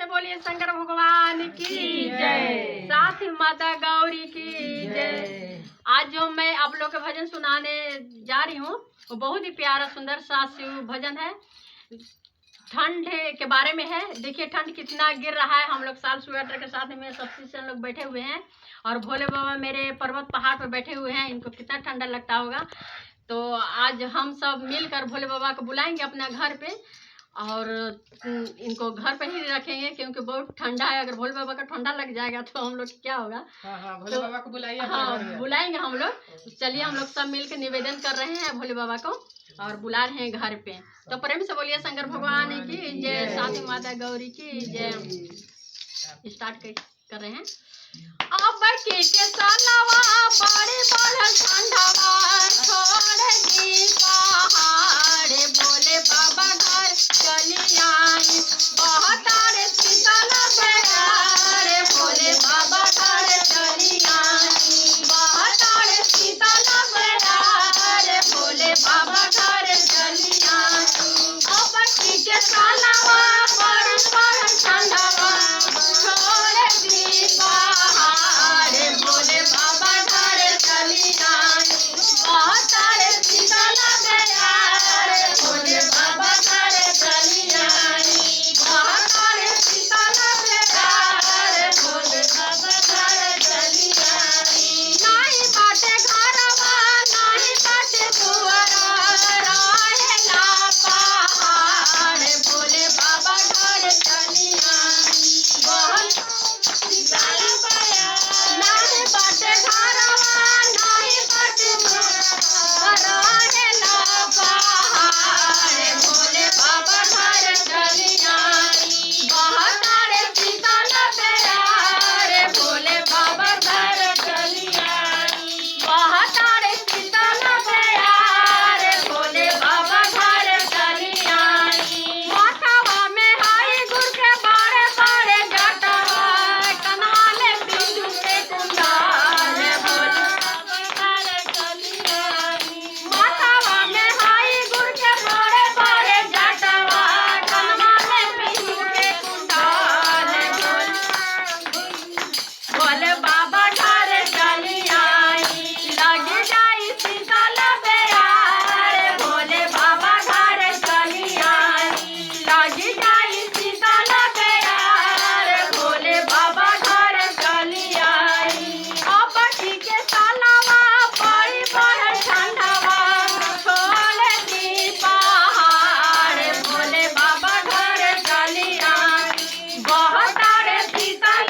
बोलिए शंकर भगवान की जय, साथ ही माता गौरी की जय। आज जो मैं आप लोग के भजन सुनाने जा रही हूँ वो बहुत ही प्यारा सुंदर सा शिव भजन है। ठंड के बारे में है। देखिए ठंड कितना गिर रहा है। हम लोग साल स्वेटर के साथ में सब से लोग बैठे हुए हैं और भोले बाबा मेरे पर्वत पहाड़ पर बैठे हुए हैं। इनको कितना ठंडा लगता होगा। तो आज हम सब मिलकर भोले बाबा को बुलाएंगे अपना घर पे और इनको घर पे ही रखेंगे क्योंकि बहुत ठंडा है। अगर भोले बाबा का ठंडा लग जाएगा तो हम लोग क्या होगा। भोले बाबा को बुलाइए। बुलाएंगे हम लोग। चलिए हम लोग सब मिलकर निवेदन कर रहे हैं भोले बाबा को और बुला रहे हैं घर पे। तो प्रेम से बोलिए शंकर भगवान की जय, साथ माता गौरी की जय। स्टार्ट कर रहे हैं। अब के सालवा बड़े बड़े ठंडवा छोड़ दी पहाड़ भोले बाबा घर चली आई। बहतारे शीतल बेड़ारे भोले बाबा घर चली आई। बहतारे शीतल बेड़ारे भोले बाबा घर चली आई। अब के सालवा बड़े बड़े ठंडवा छोड़ दी पहाड़ भोले बाबा घर चली आई। बहतारे शीतल बेड़ारे भोले बाबा घर चली आई। बहतारे शीतल बेड़ारे भोले बाबा घर चली आई। नाही बाटे घरवा नाही बाटे दुआरा रहेला पहाड़ भोले बाबा घर चली आई। नाही बाटे घरवा नाही बाटे दुआरा रहेला पहाड़ भोले बाबा घर चली आई। बहतारे शीतल बेड़ारे भोले बाबा घर चली आई। बहतारे शीतल बेड़ारे भोले बाबा घर चली आई। माथवा में हाई गुड़ के बड़े बड़े जटवा कनवा में बिंदु के कुंडल भोले बाबा घर चली आई। माथवा में हाई गुड़ के बड़े बड़े जटवा कनवा में बिंदु के कुंडल भोले बाबा घर चली आई। लग जाई शीतल बेड़ारे भोले बाबा घर चली आई। लग जाई शीतल बेड़ारे भोले बाबा घर चली आई। अब के सालवा बड़ी बड़ ठंडवा छोड़ दी पहाड़ भोले बाबा घर चली आई। बहतारे शीतल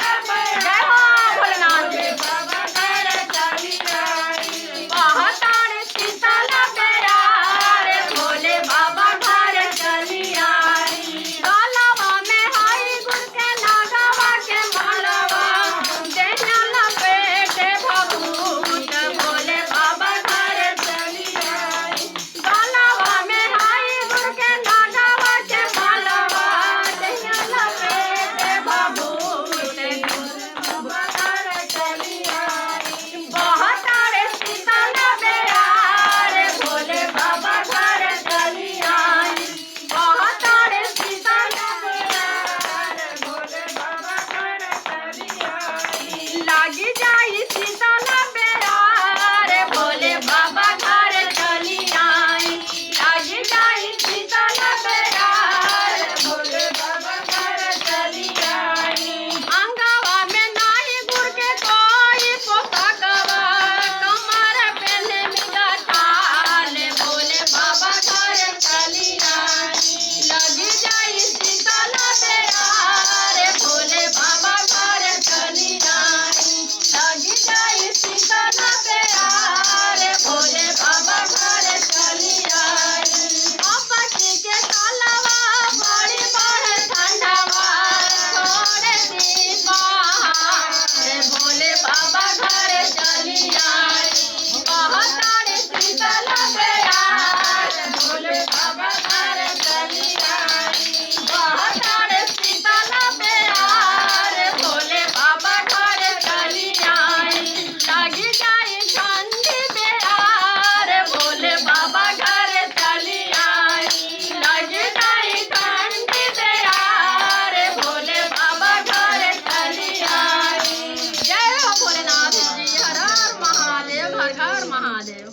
भोलेनाथ बाबा घर चली आई। बहतारे शीतल बेड़ारे भोले बाबा घर चली आई। गलवा में हाई गुड़ के नागवा के मालवा देहना लपेटे भभूत भोले बाबा घर चली आई। गलवा में हाई गुड़ के नागवा के मालवा देहना लपेटे भभूत हर घर महादेव।